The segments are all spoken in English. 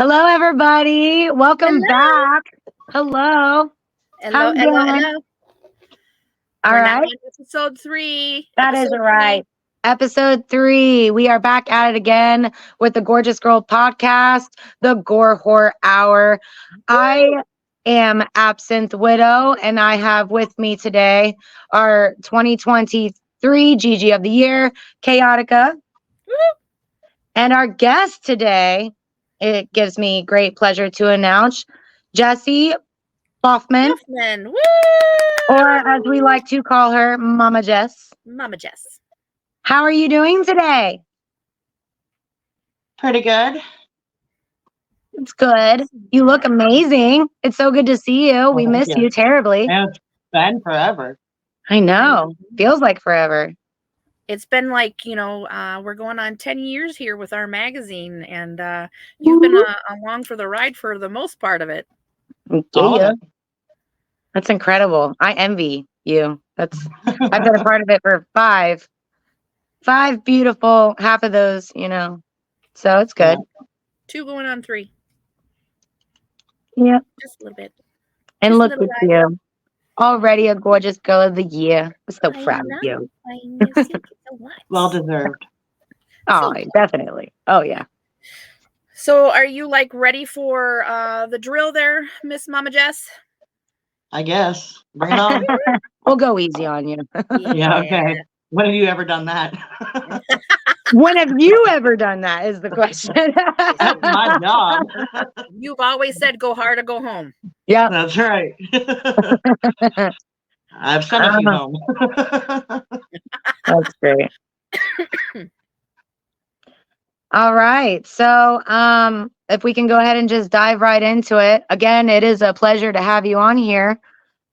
Hello, everybody. Welcome Hello. back. Hello. How Hello, you hello, doing? hello. All We're now right. on episode 3. That is right. Episode 3. We are back at it again with the Gorgeous Girl podcast, the Gore Horror Hour. I am Absinthe Widow, and I have with me today our 2023 GG of the Year, Chaotica. Woo. And our guest today, it gives me great pleasure to announce, Jesse Baughman, Hoffman. Woo! or as we like to call her, Mama Jess. Mama Jess. How are you doing today? Pretty good. It's good. You look amazing. It's so good to see you. We miss you terribly. It's been forever. I know. Feels like forever. It's been like, we're going on 10 years here with our magazine, and you've been along for the ride for the most part of it. Yeah. That's incredible. I envy you. I've been a part of it for five beautiful, half of those, so it's good. 2 going on 3. Yep. Just a little bit. And look at you. Already a gorgeous girl of the year. I'm so proud of you. I miss you so much. Well deserved. Oh, definitely. Oh, yeah. So are you ready for the drill there, Miss Mama Jess? I guess. Bring it on. We'll go easy on you. Yeah, okay. When have you ever done that? When have you ever done that is the question. That's my job. You've always said go hard or go home. Yeah. That's right. I've sent a few home. That's great. All right. So if we can go ahead and just dive right into it. Again, it is a pleasure to have you on here.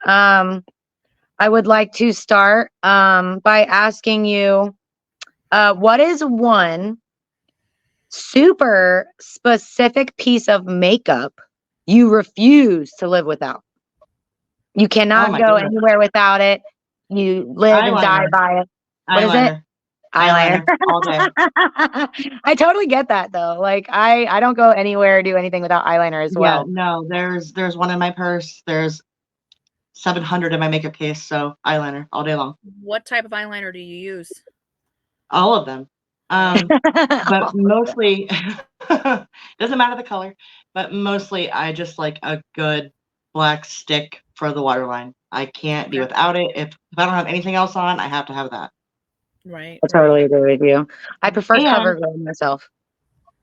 I would like to start by asking you, what is one super specific piece of makeup you refuse to live without? You cannot go anywhere without it. You live and die by it. What is it? Eyeliner. All day. I totally get that though. I don't go anywhere or do anything without eyeliner as well. Yeah, no, there's one in my purse. There's 700 in my makeup case, so eyeliner all day long. What type of eyeliner do you use? All of them. But mostly doesn't matter the color, but mostly I just like a good black stick for the waterline. I can't be without it. If I don't have anything else on, I have to have that. Right. I totally agree with you. I prefer CoverGirl myself.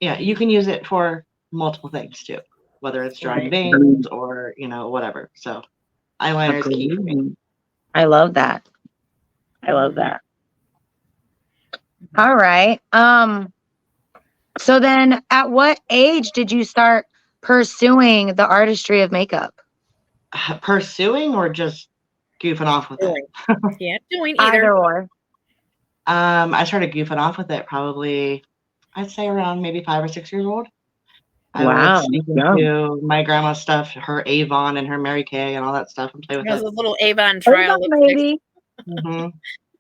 Yeah, you can use it for multiple things too, whether it's drawing veins or whatever. So eyeliner is key for me. I love that. All right. So then at what age did you start pursuing the artistry of makeup? Pursuing or just goofing off with it? Yeah, doing either or. I started goofing off with it probably, I'd say around maybe 5 or 6 years old. I would sneak into my grandma's stuff, her Avon and her Mary Kay and all that stuff, and play with it. A little Avon trial lipstick.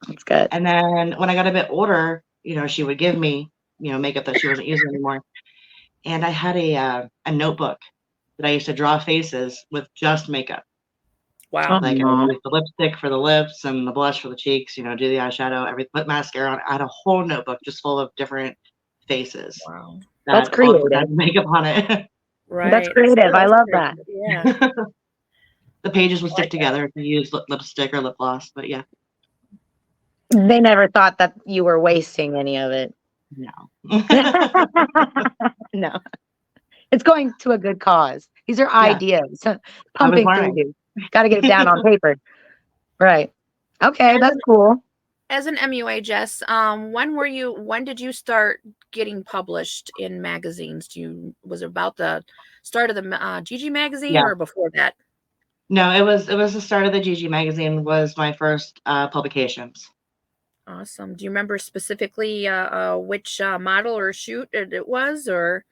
That's good. And then when I got a bit older, she would give me, makeup that she wasn't using anymore. And I had a notebook that I used to draw faces with just makeup. Wow. I would use the lipstick for the lips and the blush for the cheeks, do the eyeshadow, everything, put mascara on. I had a whole notebook just full of different faces. Wow. That's creative. Had makeup on it. Right. That's creative. I love that. Yeah. The pages would stick together if you use lipstick or lip gloss, but yeah. They never thought that you were wasting any of it. No. No. It's going to a good cause. These are ideas. Pumping through you. Got to get it down on paper. Right. Okay, that's cool. As an MUA, Jess, when did you start getting published in magazines? Was it about the start of the GG magazine or before that? No, it was the start of the GG magazine was my first publications. Awesome. Do you remember specifically which model or shoot it was, or?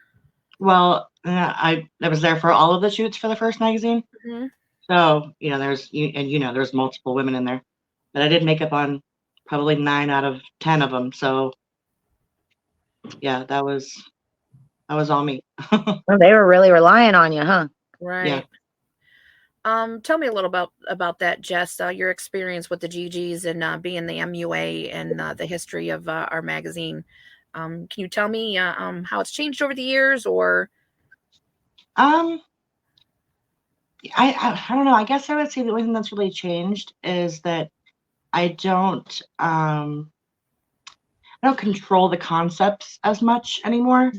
Well, I was there for all of the shoots for the first magazine. Mm-hmm. So, there's multiple women in there. But I did makeup on probably 9 out of 10 of them. So, yeah, that was That was all me. Well, they were really relying on you, huh? Right. Tell me a little about that, Jess. Your experience with the GGs and being the MUA and the history of our magazine. Can you tell me how it's changed over the years, or? I don't know. I guess I would say the only thing that's really changed is that I don't control the concepts as much anymore.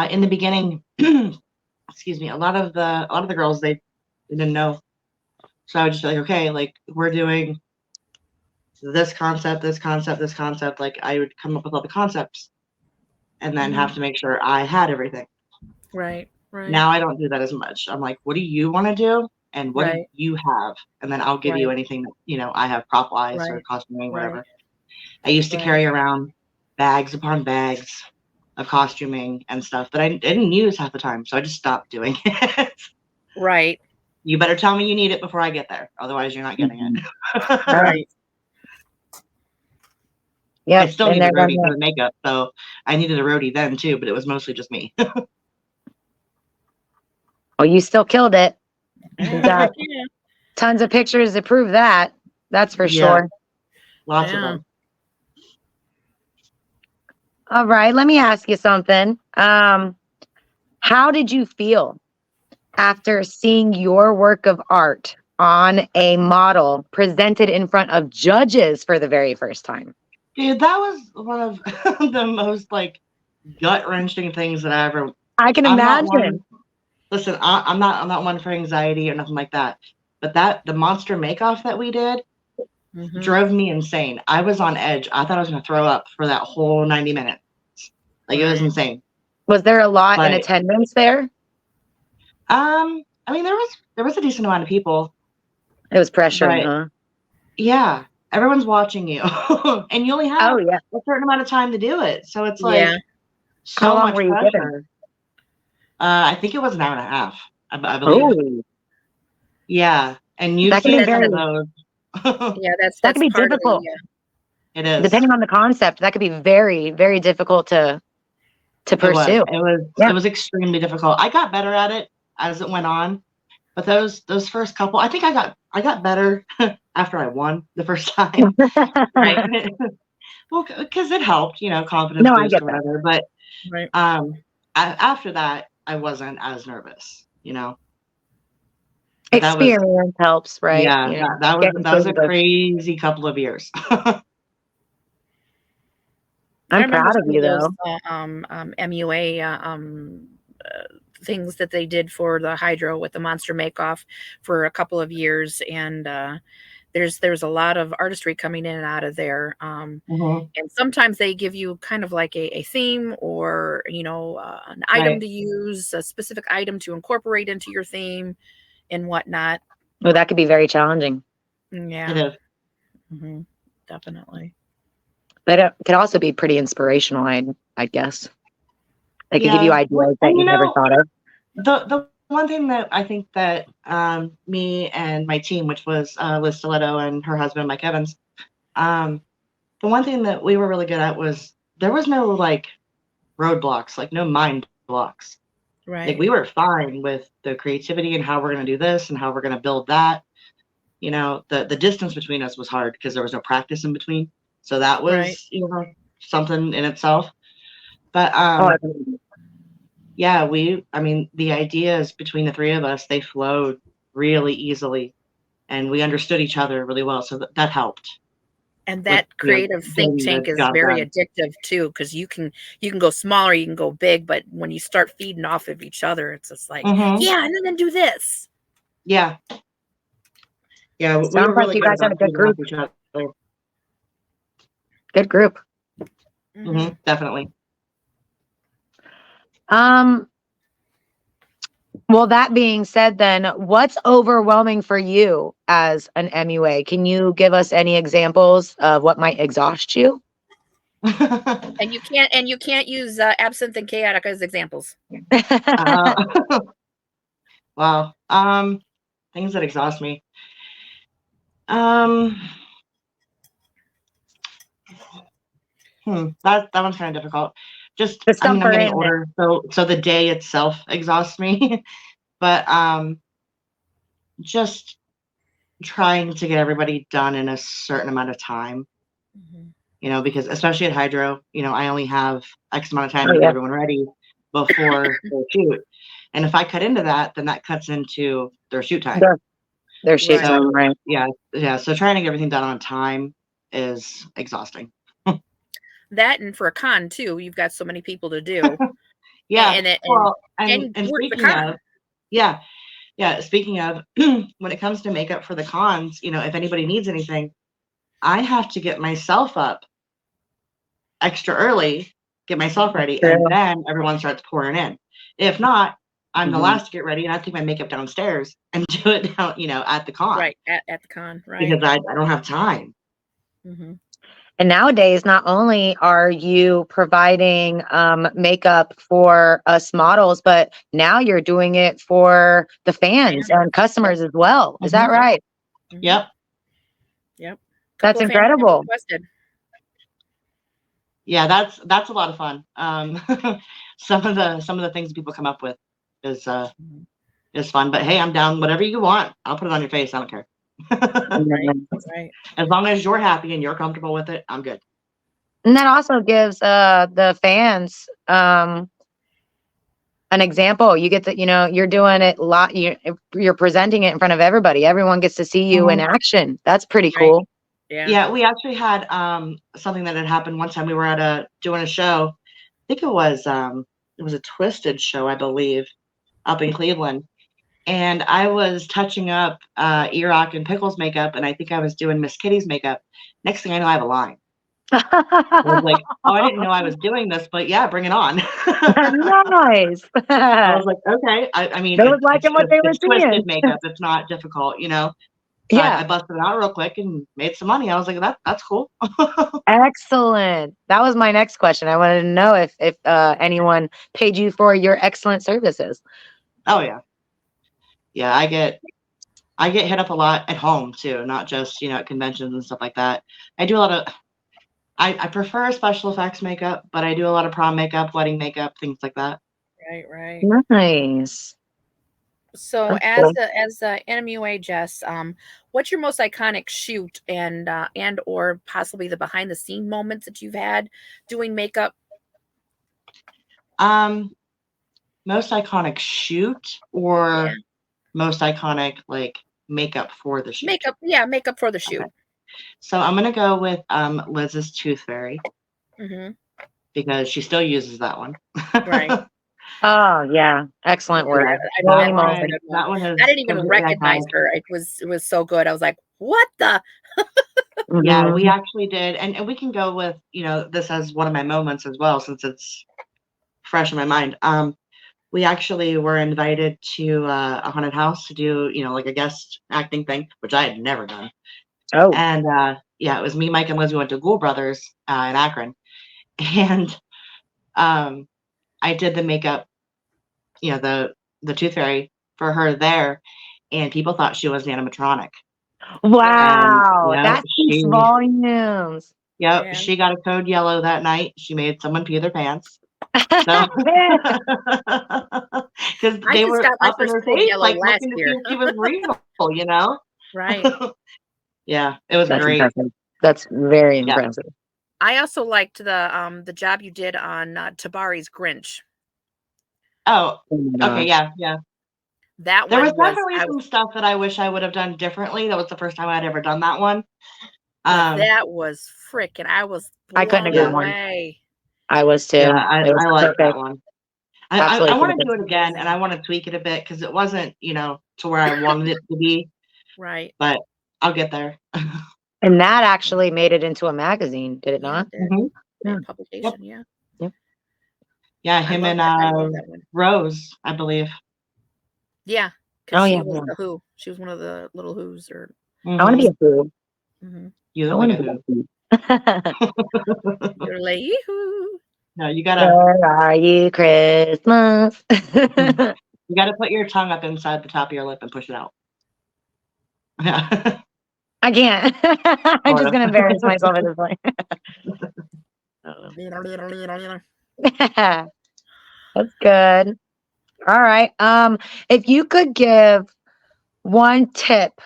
In the beginning, excuse me, a lot of the girls, they didn't know. So I would just be like, okay, like we're doing this concept, this concept, this concept. Like I would come up with all the concepts and then have to make sure I had everything. Right. Now I don't do that as much. I'm like, what do you want to do? And what do you have? And then I'll give you anything that, I have prop wise or costuming, whatever. I used to carry around bags upon bags of costuming and stuff, but I didn't use half the time. So I just stopped doing it. Right. You better tell me you need it before I get there. Otherwise you're not getting it. Right. Yeah. I still need a roadie for the makeup. So I needed a roadie then too, but it was mostly just me. Oh, you still killed it. You got tons of pictures to prove that. That's for sure. Lots of them. All right. Let me ask you something. How did you feel after seeing your work of art on a model presented in front of judges for the very first time? Dude, that was one of the most like gut-wrenching things that I can imagine. Listen, I'm not one for anxiety or nothing like that. But the monster make-off that we did drove me insane. I was on edge. I thought I was going to throw up for that whole 90 minutes. Like it was insane. Was there a lot in attendance there? I mean, there was a decent amount of people. It was pressuring, huh? Yeah, everyone's watching you, and you only have a certain amount of time to do it. So it's like so much pressure. I think it was an hour and a half. I believe. Oh. Yeah, and you see those. That can be difficult. It is. Depending on the concept, that could be very, very difficult to pursue. It was extremely difficult. I got better at it as it went on, but those first couple, I think I got better after I won the first time. Right? Well, because it helped, confidence boost or whatever. But after that, I wasn't as nervous. Experience helps, right? Yeah, that was a crazy couple of years. I'm proud of you, though. MUA things that they did for the Hydro with the monster make-off for a couple of years, and there's a lot of artistry coming in and out of there. And sometimes they give you kind of like a theme or an item to use, a specific item to incorporate into your theme and whatnot. Well, that could be very challenging. Yeah, it is. Definitely. But it could also be pretty inspirational, I guess. They could give you ideas that you never thought of. The one thing that I think that me and my team, which was Liz Stiletto and her husband, Mike Evans, the one thing that we were really good at was there was no like roadblocks, like no mind blocks. Right. Like we were fine with the creativity and how we're going to do this and how we're going to build that. The distance between us was hard because there was no practice in between. So that was, something in itself. But the ideas between the three of us, they flowed really easily and we understood each other really well. So that helped. And that creative think tank is very addictive too, because you can go smaller, you can go big, but when you start feeding off of each other, it's just like, and then do this. Yeah. Yeah. We were really good at a good group. Good group. Definitely. Well, that being said, then what's overwhelming for you as an MUA? Can you give us any examples of what might exhaust you? And you can't use Absinthe and Chaotica as examples. Wow. Things that exhaust me. That one's kind of difficult. just, The I mean, I'm stumper getting in older, so the day itself exhausts me. But just trying to get everybody done in a certain amount of time, because especially at Hydro, I only have X amount of time to get everyone ready before their shoot. And if I cut into that, then that cuts into their shoot time. Their shoot time, right? Yeah. So trying to get everything done on time is exhausting. That, and for a con too, you've got so many people to do. Yeah. And work the speaking con. of, speaking of, when it comes to makeup for the cons, if anybody needs anything, I have to get myself up extra early, get myself ready, and then everyone starts pouring in. If not, I'm the last to get ready, and I take my makeup downstairs and do it down, at the con. Right, at the con, right. Because I don't have time. And nowadays, not only are you providing makeup for us models, but now you're doing it for the fans and customers as well. Is that right? Yep. That's incredible. Yeah, that's a lot of fun. Some of the things people come up with is fun. But hey, I'm down. Whatever you want, I'll put it on your face. I don't care. Right. As long as you're happy and you're comfortable with it, I'm good. And that also gives the fans an example. You get to, you're doing it a lot. You're presenting it in front of everybody. Everyone gets to see you in action. That's pretty cool. Yeah, we actually had something that had happened one time. We were doing a show. I think it was a Twisted show, I believe, up in Cleveland. And I was touching up E-Rock and Pickles makeup, and I think I was doing Miss Kitty's makeup. Next thing I know, I have a line. I was like, oh, I didn't know I was doing this, but yeah, bring it on. Nice. I was like, okay. I mean, they was liking what they were seeing. Twisted makeup. It's not difficult, So I busted it out real quick and made some money. I was like, that's cool. Excellent. That was my next question. I wanted to know if anyone paid you for your excellent services. Oh yeah. Yeah, I get hit up a lot at home too, not just, at conventions and stuff like that. I do a lot of, I prefer special effects makeup, but I do a lot of prom makeup, wedding makeup, things like that. Right. Nice. So as MUA Jess, what's your most iconic shoot and or possibly the behind the scene moments that you've had doing makeup? Most iconic shoot or most iconic like makeup for the shoot? Makeup for the shoot. Okay. So I'm gonna go with Liz's Tooth Fairy. Because she still uses that one. Right. Oh yeah, excellent work. That one I didn't even recognize her. It was so good. I was like, what the? Yeah, we actually did, and we can go with this as one of my moments as well, since it's fresh in my mind. We actually were invited to a haunted house to do like a guest acting thing, which I had never done. Oh, and it was me, Mike, and Liz. We went to Ghoul Brothers in Akron, and I did the makeup, the Tooth Fairy for her there, and people thought she was an animatronic. Wow, that speaks volumes. Yep, she got a code yellow that night. She made someone pee their pants. So, because they were up in her face, like looking to see if she was real, Right. Yeah, it was great. Impressive. That's very impressive. I also liked the job you did on Tabari's Grinch. Oh, okay, yeah. That there one was definitely some stuff that I wish I would have done differently. That was the first time I'd ever done that one. That was freaking. I couldn't agree more. I was too. Yeah, I like that one. I want to do it again, and I want to tweak it a bit because it wasn't, to where I wanted it to be. Right. But I'll get there. And that actually made it into a magazine, did it not? Yeah. Publication, Yep. Yeah, him and Rose, I believe. Yeah. Oh, she yeah. was the Who. She was one of the little Who's. I want to be a Who. You look like a Who. You're like, Who. No, you gotta. Where are you, Christmas? You gotta put your tongue up inside the top of your lip and push it out. Yeah. I can't. I'm just gonna embarrass myself at this point. That's good. All right. If you could give one tip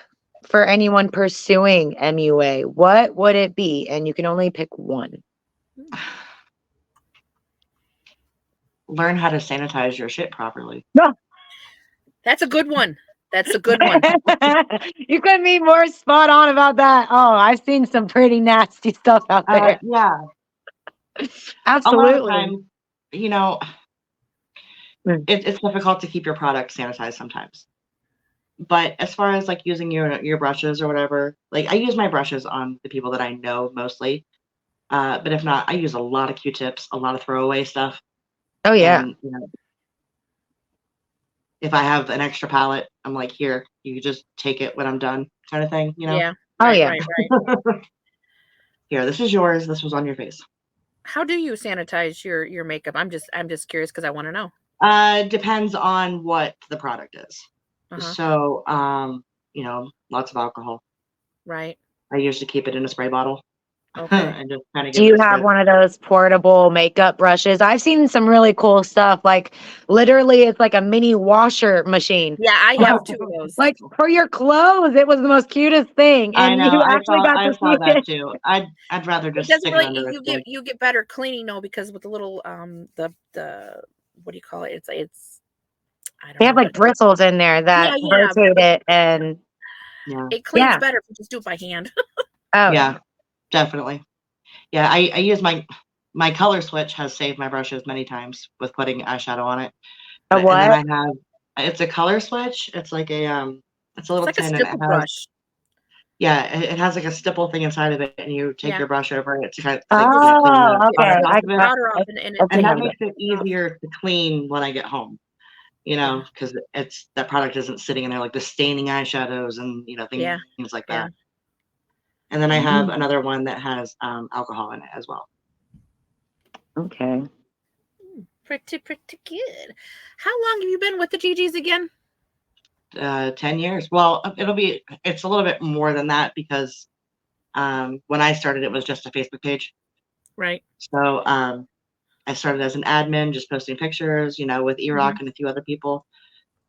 for anyone pursuing MUA, what would it be? And you can only pick one. Learn how to sanitize your shit properly. No. That's a good one. That's a good one. You couldn't be more spot on about that. Oh, I've seen some pretty nasty stuff out there. Yeah. Absolutely. A lot of times, you know, it's difficult to keep your product sanitized sometimes. But as far as like using your brushes or whatever, like I use my brushes on the people that I know mostly. But if not, I use a lot of Q-tips, a lot of throwaway stuff. Oh yeah. And, you know, if I have an extra palette, I'm like, here, you just take it when I'm done, kind of thing, you know? Yeah. Oh Right, yeah. right. Here, this is yours. This was on your face. How do you sanitize your makeup? I'm just curious because I want to know. Depends on what the product is. Uh-huh. So, you know, lots of alcohol. Right. I usually keep it in a spray bottle. Okay. And just kind of Do you have one of those portable makeup brushes? I've seen some really cool stuff. Like literally, it's like a mini washer machine. Yeah, I have two of those. Like for your clothes, it was the most cutest thing, I and know. you I actually got to saw see that it. too. I'd rather It just doesn't stick really. it under the skin. You get better cleaning though because with the little the what do you call it? It's I don't They know. have like bristles in there that Yeah, rotate it, and Yeah. it cleans Yeah. better if you just do it by hand. oh Yeah, definitely. Yeah, I use my color switch has saved my brushes many times with putting eyeshadow on it. a And then what? I have it's a color switch. It's like a it's a It's little like a tin and it stipple has brush. it has like a stipple thing inside of it and you take Yeah. your brush over it to kind of Oh, clean the okay. product off of it. Powder off and I it, And think that I'm makes it easier to clean when I get home. You know, because it's that product isn't sitting in there like the staining eyeshadows and you know things Yeah. like Yeah. that. And then I have another one that has alcohol in it as well. okay. Pretty good. How long have you been with the GGs again? 10 years. Well, it's a little bit more than that because when I started, it was just a Facebook page. Right. So I started as an admin, just posting pictures, you know, with E03 and a few other people.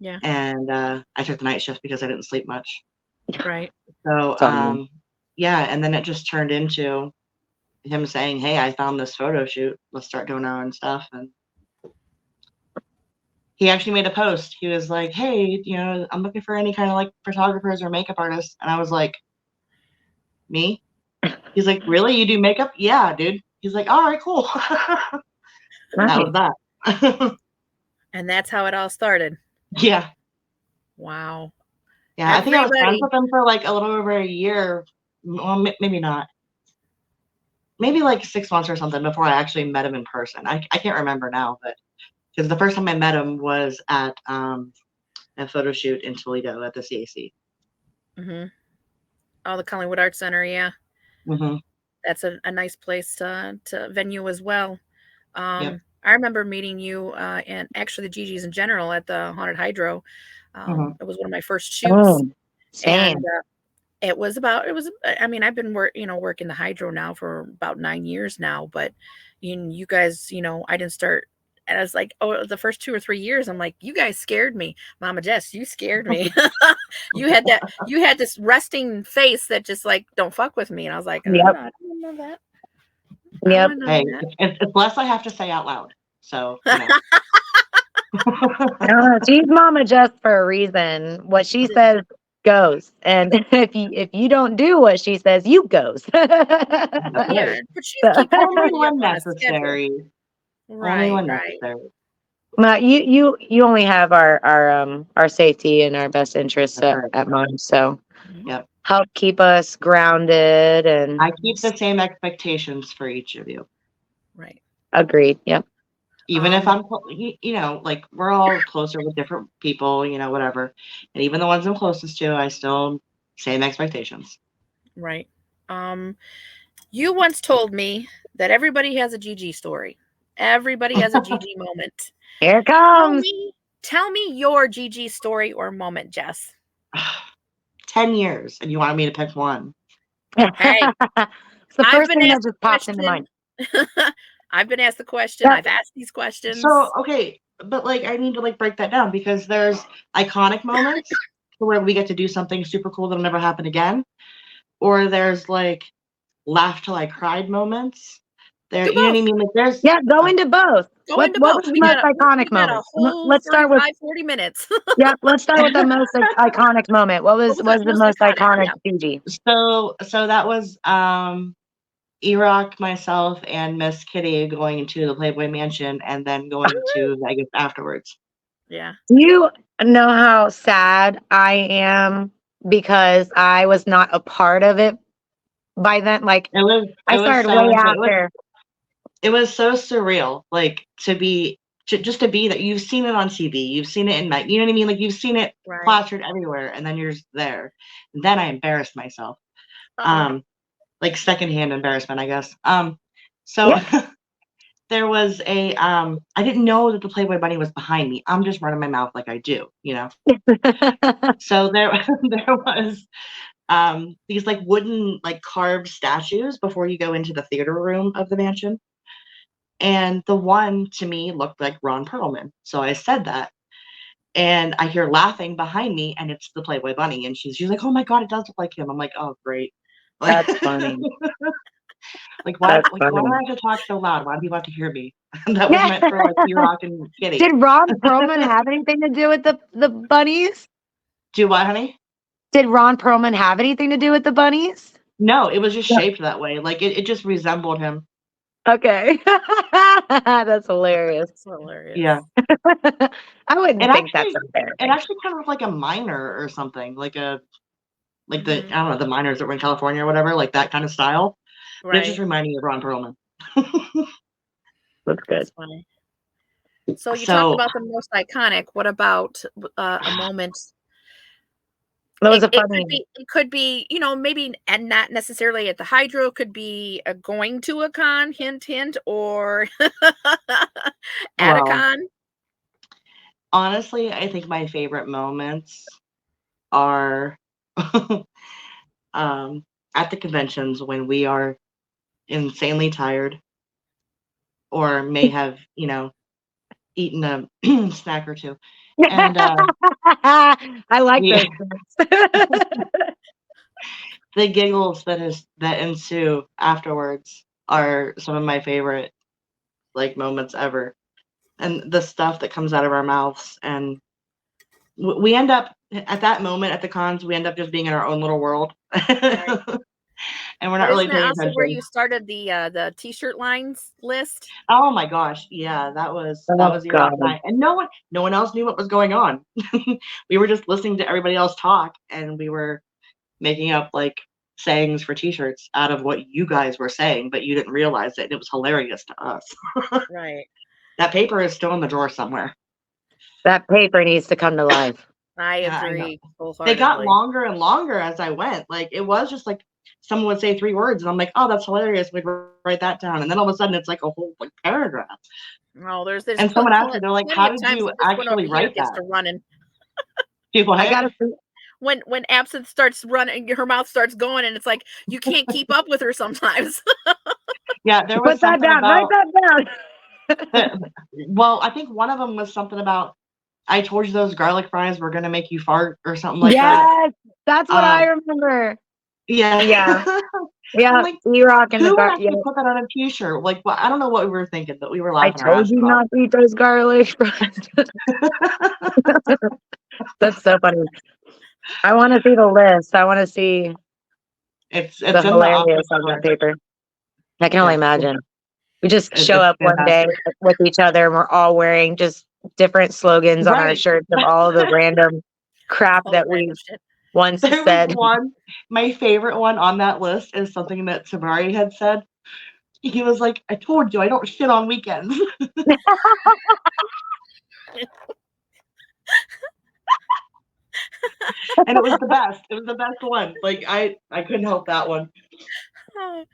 Yeah. And I took the night shift because I didn't sleep much. Right. So yeah, and then it just turned into him saying, "Hey, I found this photo shoot. Let's start doing our own stuff." And he actually made a post. He was like, "Hey, you know, I'm looking for any kind of like photographers or makeup artists." And I was like, "Me?" He's like, "Really? You do makeup?" "Yeah, dude." He's like, "All right, cool." That was that. And that's how it all started. Yeah. Wow. Yeah, I think I was friends with him for like a little over a year. Well, maybe not. Maybe like 6 months or something before I actually met him in person. I can't remember now, but because the first time I met him was at a photo shoot in Toledo at the CAC. Oh, the Collingwood Arts Center, yeah. Mm-hmm. That's a nice place to venue as well. Yep. I remember meeting you and actually the GGs in general at the Haunted Hydro. It was one of my first shoots. Same. And I mean, I've been working the hydro now for about 9 years now, but you guys, I didn't start. And I was like, oh, the first 2 or 3 years, I'm like, you guys scared me. Mama Jess, you scared me. you had this resting face that just like, don't fuck with me. And I was like, Yep. no, I don't know that. Yep. Hey, it's less I have to say out loud. So, you know. She's Mama Jess for a reason. What she says goes, and if you don't do what she says, you goes. Yeah, but she's keeping Only everybody up when on a schedule. necessary. Right, Only when right. necessary. Well, you only have our safety and our best interests at mind. So Yep. help keep us grounded and I keep the same expectations for each of you. Right. Agreed. Yep. Even if I'm, you know, like we're all closer with different people, you know, whatever. And even the ones I'm closest to, I still same expectations. Right. You once told me that everybody has a GG story. Everybody has a GG moment. Here it comes. Tell me your GG story or moment, Jess. 10 years, and you wanted me to pick one. Hey, it's the first thing that just pops into mind. I've been asked the question. I've asked these questions. So, okay, but like I need to like break that down because there's iconic moments where we get to do something super cool that'll never happen again, or there's like laugh till I cried moments. There, Do you know what I both. mean? Like there's Go into both. Go into What both. was the most iconic We got a moment? whole Let's start with 40 minutes. let's start with the most iconic moment. What was the most iconic GG? So that was E-Rock, myself, and Miss Kitty going to the Playboy Mansion and then going to Vegas afterwards. Yeah. Do you know how sad I am because I was not a part of it by then? Like I started way after. It was so surreal, like just to be that you've seen it on TV, you've seen it in you know what I mean? Like you've seen it plastered everywhere, and then you're just there. And then I embarrassed myself. Like secondhand embarrassment, I guess. So there was a I didn't know that the Playboy Bunny was behind me. I'm just running my mouth like I do, you know. So there was these like wooden like carved statues before you go into the theater room of the mansion. And the one to me looked like Ron Perlman. So I said that. And I hear laughing behind me, and it's the Playboy Bunny. And she's like, "Oh my God, it does look like him." I'm like, "Oh, great." That's funny. Why do I have to talk so loud? Why do people have to hear me? That was meant for like E-Rock and Kitty. Did Ron Perlman have anything to do with the bunnies? Do what, honey? Did Ron Perlman have anything to do with the bunnies? No, it was just shaped that way. Like it just resembled him. Okay. That's hilarious. That's hilarious. Yeah. I wouldn't think that's unfair. It actually kind of looked like a miner or something. Like the I don't know, the miners that were in California or whatever, like that kind of style. Right. But it just reminded me of Ron Perlman. That's good. That's funny. So you talked about the most iconic. What about a moment? That was funny. It could be, you know, maybe, and not necessarily at the Hydro. Could be going to a con, hint, hint, or at a con. Honestly, I think my favorite moments are at the conventions when we are insanely tired, or may have, you know, eaten a snack or two. And I like those. The giggles that ensue afterwards are some of my favorite like moments ever, and the stuff that comes out of our mouths. And we end up at that moment at the cons, we end up just being in our own little world. Right. And we're not really paying attention. Where you started the t-shirt lines list? Oh my gosh, yeah, that was your night, and no one else knew what was going on. We were just listening to everybody else talk, and we were making up like sayings for t-shirts out of what you guys were saying, but you didn't realize it, and it was hilarious to us. Right. That paper is still in the drawer somewhere. That paper needs to come to life. I agree. They got longer and longer as I went. Like it was just like someone would say 3 words, and I'm like, "Oh, that's hilarious." We'd write that down, and then all of a sudden, it's like a whole like paragraph. Oh, there's and someone asked me, they're like, "How did you actually write that?" To running. People, I gotta. When Absinthe starts running, her mouth starts going, and it's like you can't keep up with her sometimes. Yeah, there was. Put that down. Write that down. Well, I think one of them was something about, "I told you those garlic fries were gonna make you fart," or something like that. Yes, that's what I remember. Yeah. Yeah. Like, E-Rock and who would actually put that on a t-shirt? Like, well, I don't know what we were thinking, but we were laughing. I told you not to eat those garlic fries. That's so funny. I want to see the list. I want to see it's the hilarious on that paper. I can only imagine. We just show up one day with each other, and we're all wearing just different slogans on our shirts of all the random crap that we once said. My favorite one on that list is something that Tabari had said. He was like, "I told you I don't shit on weekends." And it was the best. It was the best one. Like I couldn't help that one.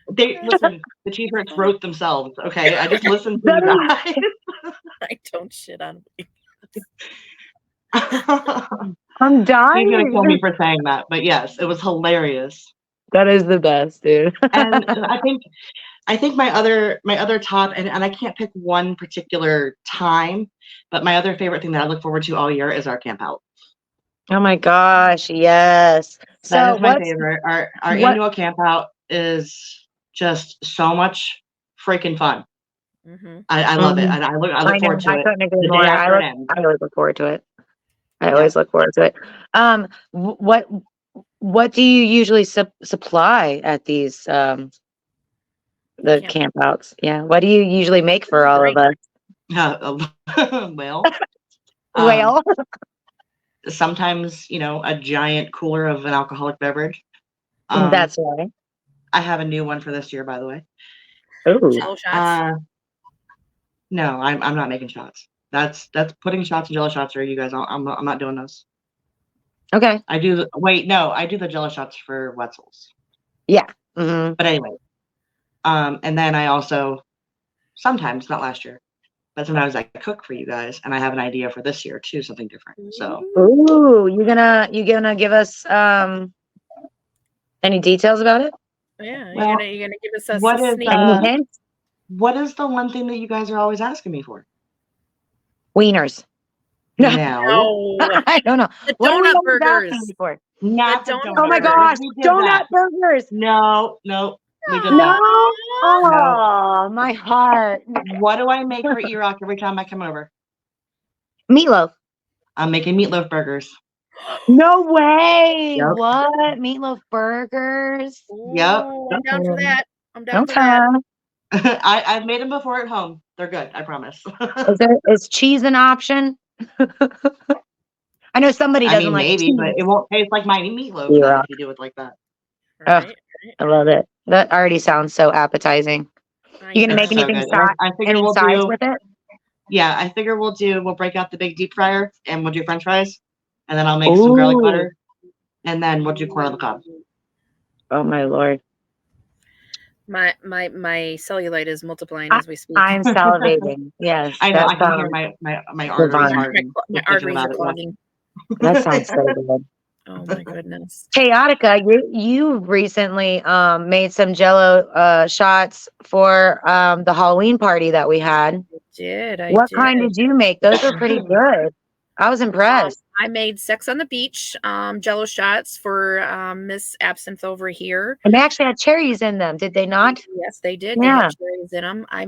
The t-shirts wrote themselves. Okay, I just listened to you guys. I don't shit on weekends. I'm dying. He's gonna kill me for saying that, but yes, it was hilarious. That is the best, dude. And I think I think my other top, and I can't pick one particular time, but my other favorite thing that I look forward to all year is our camp out. Oh my gosh, yes. That So is my what's favorite. Our what? annual camp out is just so much freaking fun. I love it, Mhm. and I look I know. forward to I it couldn't agree the more. day I after it ends. always look forward to it. I Yeah. always look forward to it. What do you usually supply at these the camp outs? Yeah. What do you usually make for all of us? Well, Well, sometimes a giant cooler of an alcoholic beverage. that's right. I have a new one for this year, by the way. Ooh. Jello shots. No, I'm not making shots. That's putting shots and Jello shots. Or you guys? I'm not doing those. Okay. I do the Jello shots for Wetzel's. Yeah. Mm-hmm. But anyway, and then I also sometimes, not last year, but sometimes I cook for you guys, and I have an idea for this year too, something different. So, Ooh, you gonna give us any details about it? Yeah, well, you're gonna give us a what is sneak Any peek? hints? what is the one thing that you guys are always asking me for? Wieners. No, I don't know. The What are we donut always burgers. asking you for? not The the donut donut. Oh my burgers. gosh, We did donut that. burgers. No, we did No. that. Oh, my heart. What do I make for E-Rock every time I come over? Meatloaf. I'm making meatloaf burgers. No way. Yep. What? Meatloaf burgers? Yep. Ooh, I'm down for that. I'm down for Okay. that. I've made them before at home. They're good. I promise. Is cheese an option? I know somebody I doesn't mean, like maybe, cheese. but it won't taste like my meatloaf then Yeah. if you do it like that. Right. I love it. That already sounds so appetizing. You gonna make It's so anything good. And I figure any we'll sides do. with it? Yeah, I figure we'll break out the big deep fryer and we'll do French fries, and then I'll make some garlic Ooh. butter, and then we'll do corn on the cob. Oh my Lord. My cellulite is multiplying as we speak. I'm salivating. Yes. I know. That I can hear sounds my arteries divine. harden. My just thinking arteries about are it. clogging. That sounds so good. Oh my goodness. Chaotica, you recently made some Jello shots for the Halloween party that we had. What kind did you make? Those were pretty good. I was impressed. I made Sex on the Beach Jello shots for Miss Absinthe over here. And they actually had cherries in them, did they not? Yes, they did. Yeah. They had cherries in them. I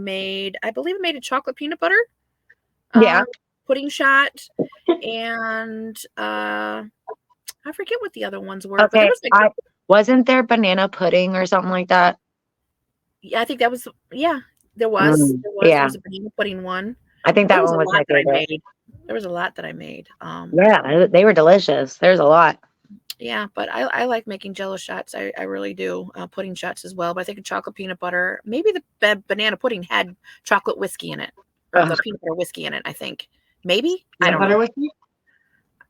believe I made a chocolate peanut butter Yeah. pudding shot, and I forget what the other ones were. Okay. But wasn't there banana pudding or something like that? Yeah, I think that was. Yeah, there was. Yeah. There was a banana pudding one. I think that one was my favorite. There was a lot that I made. Yeah, they were delicious. There's a lot. Yeah, but I like making Jello shots. I really do. Pudding shots as well. But I think chocolate peanut butter. Maybe the banana pudding had chocolate whiskey in it, or the peanut butter whiskey in it. I think maybe. I don't know. Whiskey?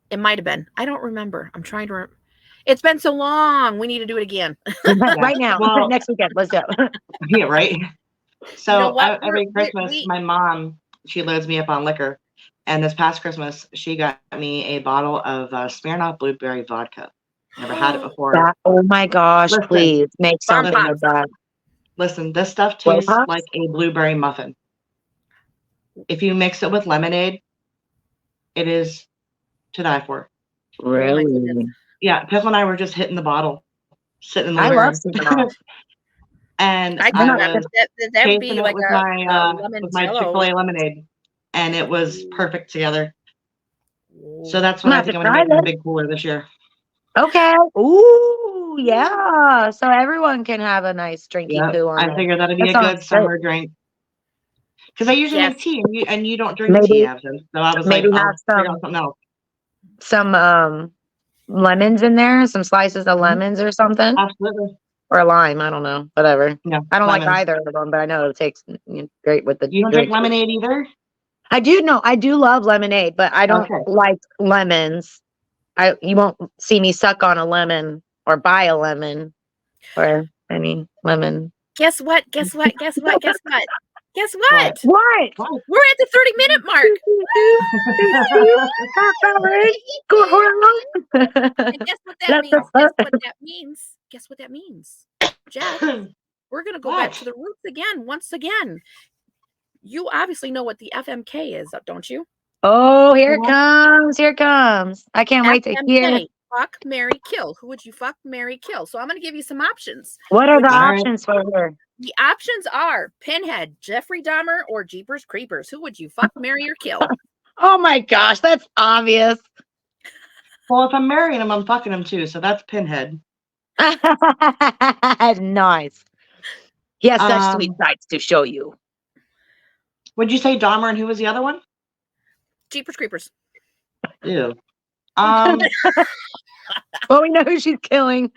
It might have been. I don't remember. I'm trying to. It's been so long. We need to do it again. Right now. Well, next weekend. Let's do it. Yeah, right. So You know what? every Christmas, my mom, she loads me up on liquor. And this past Christmas, she got me a bottle of Smirnoff Blueberry Vodka. Never had it before. Oh my gosh, Listen, please make something Bomb like that. Listen, this stuff tastes like a blueberry muffin. If you mix it with lemonade, it is to die for. Really? Yeah, Piffle and I were just hitting the bottle, sitting in the I living love room. Smirnoff. that And would be like with a lemon with my Jello. Chick-fil-A lemonade, and it was perfect together. So that's I'm what I gonna think I'm have going to to make in try a big cooler this year. Okay. Ooh, yeah. So everyone can have a nice drinky poo on I it. figured that'd be That a sounds good summer drink. Because I usually make tea, and you don't drink tea, Absinthe. So I was maybe like, have I'll figure out something else. some lemons in there, some slices of lemons or something. Absolutely. Or a lime, I don't know, whatever. No, I don't lemons. like either of them, but I know it tastes great with the. You don't drink lemonade either? I do know. I do love lemonade, but I don't like lemons. You won't see me suck on a lemon or buy a lemon or any lemon. Guess what? Guess what? Guess what? Guess what? Guess what? What? We're at the 30-minute mark. And guess what that means? Guess what that means? Guess what that means? Jeff, We're going to go back to the roots again. Once again, you obviously know what the FMK is, don't you? Oh, here it comes. Here it comes. I can't wait to hear. FMK, fuck, marry, kill. Who would you fuck, marry, kill? So I'm going to give you some options. What are the options for her? The options are Pinhead, Jeffrey Dahmer, or Jeepers Creepers. Who would you fuck, marry, or kill? Oh my gosh, that's obvious. Well, if I'm marrying him, I'm fucking him too. So that's Pinhead. Nice. He has such sweet sights to show you. Would you say Dahmer and who was the other one? Jeepers Creepers. Ew. Well, we know who she's killing.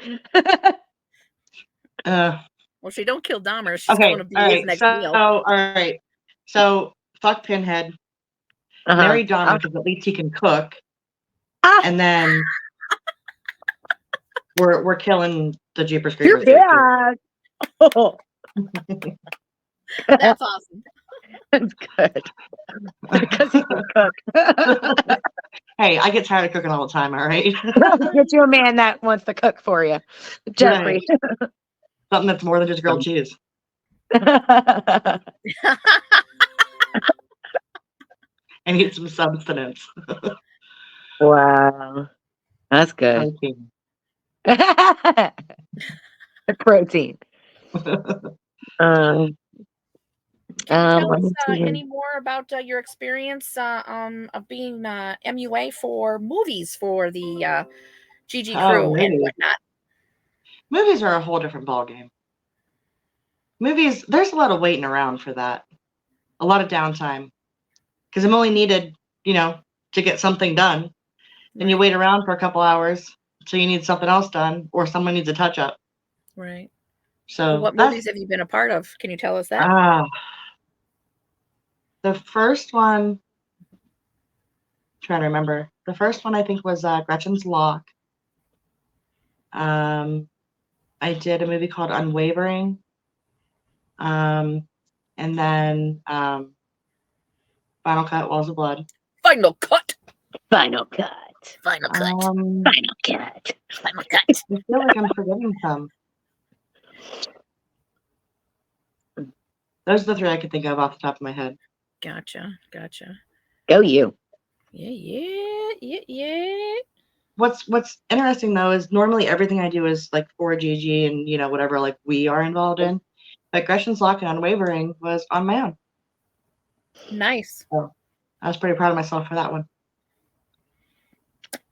Well, she don't kill Dahmer. She's okay. going to be his next meal. All right. So fuck Pinhead. Marry Dahmer because at least he can cook. And then we're killing the Jeepers Creepers. You're bad. Oh. That's awesome. That's good. Because he can cook. Hey, I get tired of cooking all the time, all right? Get you a man that wants to cook for you. Jeffrey. Right. Something that's more than just grilled cheese. I need some substance. Wow. That's good. Protein. Tell us any more about your experience of being MUA for movies for the GG crew and whatnot. Movies are a whole different ballgame. Movies, there's a lot of waiting around for that. A lot of downtime. Because I'm only needed, to get something done. Then you wait around for a couple hours till you need something else done or someone needs a touch up. Right. So what movies have you been a part of? Can you tell us that? The first one, I'm trying to remember. The first one I think was Gretchen's Lock. I did a movie called Unwavering. And then Final Cut, Walls of Blood. Final Cut. Final Cut. Final Cut. Final Cut. Final Cut. I feel like I'm forgetting some. Those are the three I could think of off the top of my head. Gotcha. Go you. Yeah. What's interesting though is normally everything I do is like for GG and whatever like we are involved in. But Gretchen's Lock and Unwavering was on my own. Nice. So I was pretty proud of myself for that one.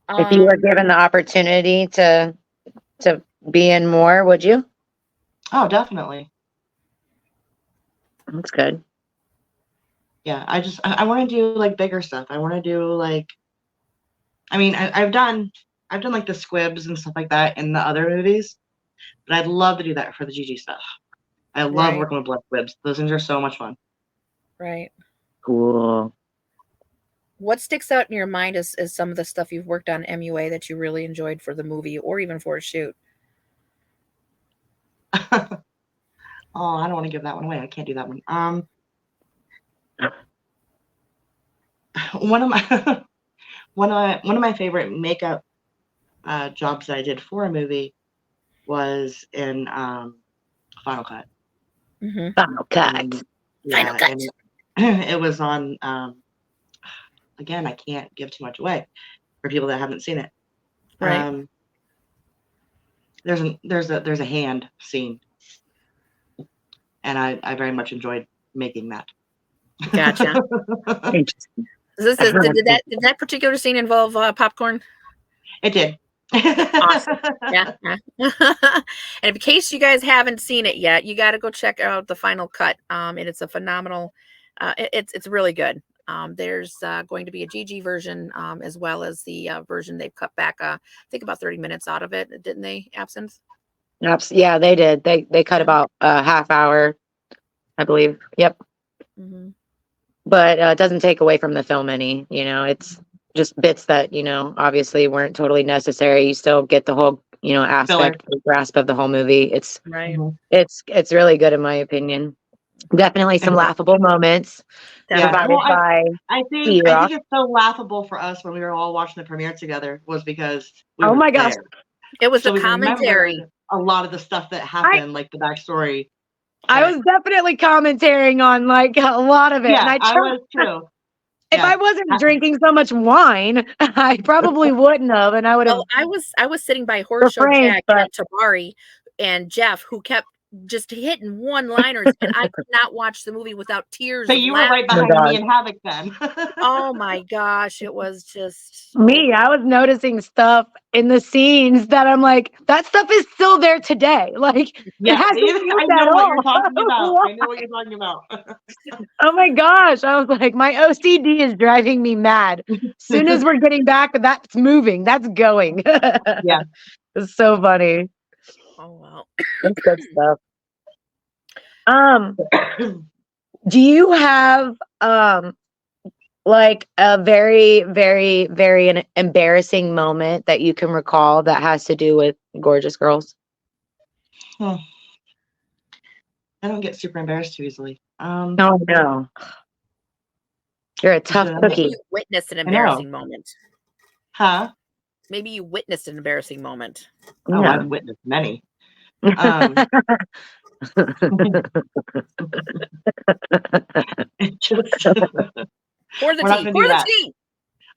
If you were given the opportunity to be in more, would you? Oh, definitely. That's good. Yeah, I want to do like bigger stuff. I want to do like, I've done like the squibs and stuff like that in the other movies, but I'd love to do that for the GG stuff. I love working with blood squibs. Those things are so much fun. Right. Cool. What sticks out in your mind is some of the stuff you've worked on MUA that you really enjoyed for the movie or even for a shoot? Oh, I don't want to give that one away. I can't do that one. One of my favorite makeup jobs that I did for a movie was in Final Cut. Mm-hmm. Final Cut. Final Cut. It was on. Again, I can't give too much away for people that haven't seen it. Right. There's a hand scene, and I very much enjoyed making that. Gotcha. Interesting. Did that particular scene involve popcorn? It did. Awesome. Yeah. And in case you guys haven't seen it yet, you got to go check out the Final Cut. And it's a phenomenal. It's really good. There's going to be a GG version as well as the version they've cut back. I think about 30 minutes out of it, didn't they? Absinthe. Yeah, they did. They cut about a half hour, I believe. Yep. Mm-hmm. But it doesn't take away from the film any. It's just bits that obviously weren't totally necessary. You still get the whole aspect, the grasp of the whole movie. It's right. It's really good in my opinion. Definitely some laughable moments. Yeah. By I think it's so laughable for us when we were all watching the premiere together was because oh my gosh, it was the commentary. A lot of the stuff that happened, like the backstory I was definitely commentating on like a lot of it. Yeah, And I was too. if I wasn't drinking so much wine, I probably wouldn't have, and I would have. Well, I was sitting by Horse Show refrained, Jack but- and Tabari and Jeff, who kept just hitting one-liners, and I could not watch the movie without tears. So of you were laughter. right behind me in Havoc then. Oh my gosh, it was just Me, I was noticing stuff in the scenes that I'm like, that stuff is still there today. Like, Yeah, it hasn't moved I at know what all. you're talking about. I know what you're talking about. Oh my gosh. I was like, my OCD is driving me mad. As soon as we're getting back, that's moving. That's going. Yeah. It's so funny. oh well. That's good stuff. Do you have like a very, very, very embarrassing moment that you can recall that has to do with Gorgeous Girls? I don't get super embarrassed too easily. Oh no. You're a tough So- Maybe cookie. you witnessed an I know. embarrassing moment. Huh? Maybe you witnessed an embarrassing moment. Oh, Yeah. I've witnessed many. It just Pour the We're not tea. gonna Pour do the that. tea.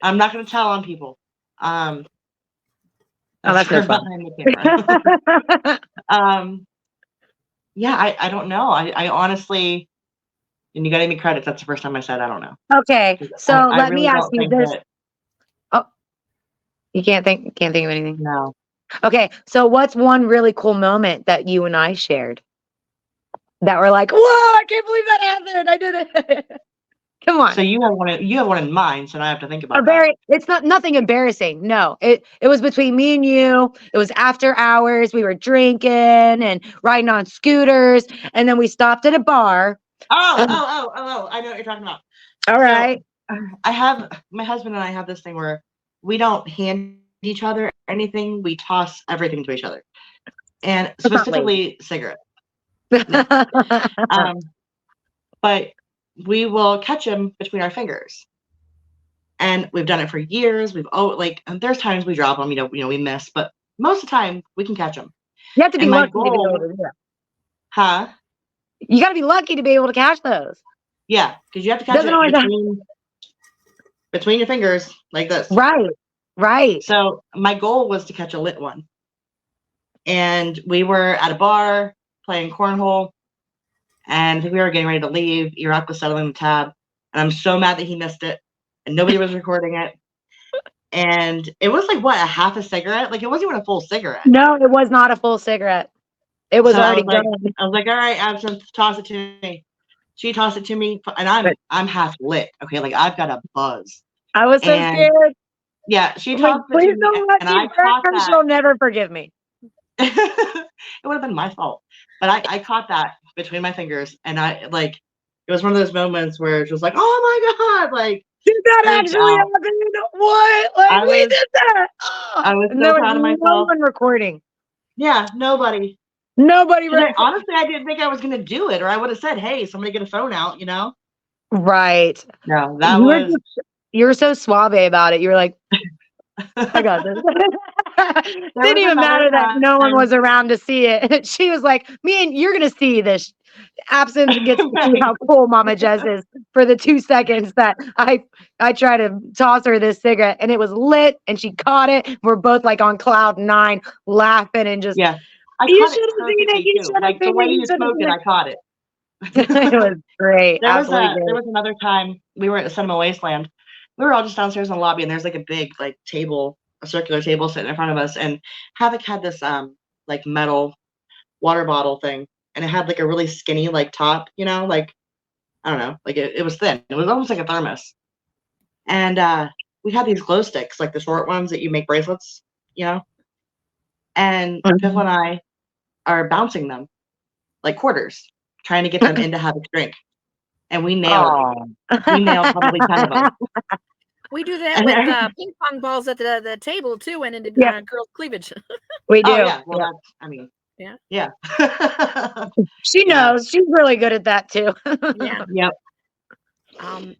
I'm not going to tell on people. Oh, that's for no fun. behind the camera. Yeah, I don't know. I honestly, and you got any credits? That's the first time I said I don't know. Okay, so I let really me ask don't you think this. that- You can't think of anything. No. Okay, so what's one really cool moment that you and I shared that we're like, whoa, I can't believe that happened. I did it. Come on. So you have one in mind, so now I have to think about that. It's not nothing embarrassing. No, it was between me and you. It was after hours. We were drinking and riding on scooters, and then we stopped at a bar. Oh, I know what you're talking about. All right. My husband and I have this thing where we don't hand each other anything. We toss everything to each other. And That's not specifically cigarettes. But we will catch them between our fingers. And we've done it for years. And there's times we drop them, we miss, but most of the time we can catch them. You have to be And my lucky to be able goal- to do that. Huh? You got to be lucky to be able to catch those. Yeah, because you have to catch Doesn't always it between your fingers like this. Right. So my goal was to catch a lit one. And we were at a bar playing cornhole. And I think we were getting ready to leave. Iraq was settling the tab. And I'm so mad that he missed it. And nobody was recording it. And it was like, what, a half a cigarette? Like, it wasn't even a full cigarette. No, it was not a full cigarette. It was So already I done. was like, all right, Absinthe, toss it to me. She tossed it to me. And I'm half lit. Okay, like, I've got a buzz. I was so And scared. Yeah, she I'm like, tossed it please to don't me. let And me I caught burn. that. She'll never forgive me. It would have been my fault. But I caught that between my fingers, and it was one of those moments where it was like, oh my God, like, Did that freaked actually out. happen? What? Like, we did that. Oh. I was And so there proud of no myself. one recording. Yeah, nobody. Nobody 'Cause recording. honestly, I didn't think I was gonna do it, or I would have said, hey, somebody get a phone out, Right. No, that You was you were so suave about it. You were like, I got this. Didn't was even another matter that no one time- was around to see it. She was like, me and you're gonna see this. Absinthe gets to see how cool Mama Jess is for the 2 seconds that I try to toss her this cigarette, and it was lit, and she caught it. We're both like on cloud 9, laughing and just. Yeah. I You caught it should have seen it. perfectly, You too. should have Like, the seen way it. You you should have smoked seen it, it. I caught it. It was great. There was Absolutely great. another time we were at the Cinema Wasteland. We were all just downstairs in the lobby, and there's like a big table, a circular table sitting in front of us. And Havoc had this metal water bottle thing, and it had like a really skinny top, like, I don't know, like it was thin. It was almost like a thermos. And we had these glow sticks, like the short ones that you make bracelets, And Piffle and I are bouncing them like quarters, trying to get them into Havoc's drink. And we nailed it. We nailed probably 10 of them. We do that And with every- ping pong balls at the table too, and into Yeah. girls' cleavage. We do. Oh, yeah. Well, Yeah. that's, I mean, Yeah. Yeah. She Yeah. knows. She's really good at that too. Yeah. Yep.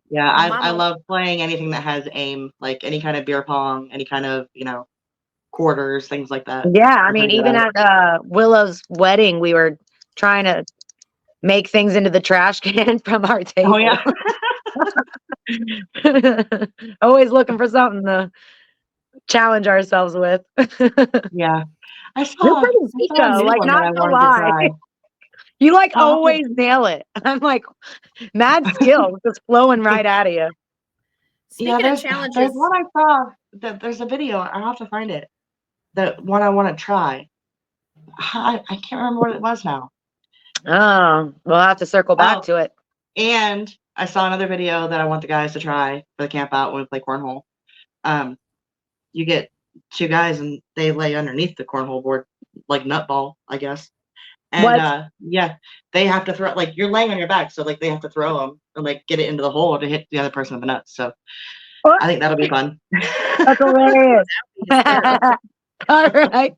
Yeah, I Mama- love playing anything that has aim, like any kind of beer pong, any kind of, quarters, things like that. Yeah, I I'm mean, pretty good even at at Willow's wedding, we were trying to make things into the trash can from our table. Oh yeah. Always looking for something to challenge ourselves with. Yeah. I You're saw pretty a sweet though, new like one that not I gonna wanted to lie. try. You like Huh? always nail it. I'm like, mad skills just flowing right out of you. Speaking of There's challenges, one I saw that there's a video. I'll have to find it. The one I want to try. I can't remember what it was now. Oh, we'll have to circle back Oh, to it. and I saw another video that I want the guys to try for the camp out when we play cornhole. You get two guys and they lay underneath the cornhole board like nutball, I guess. And What? yeah, they have to throw, like, you're laying on your back, so like they have to throw them and like get it into the hole to hit the other person with the nuts. So What? I think that'll be fun. That's hilarious. hysterical. All right.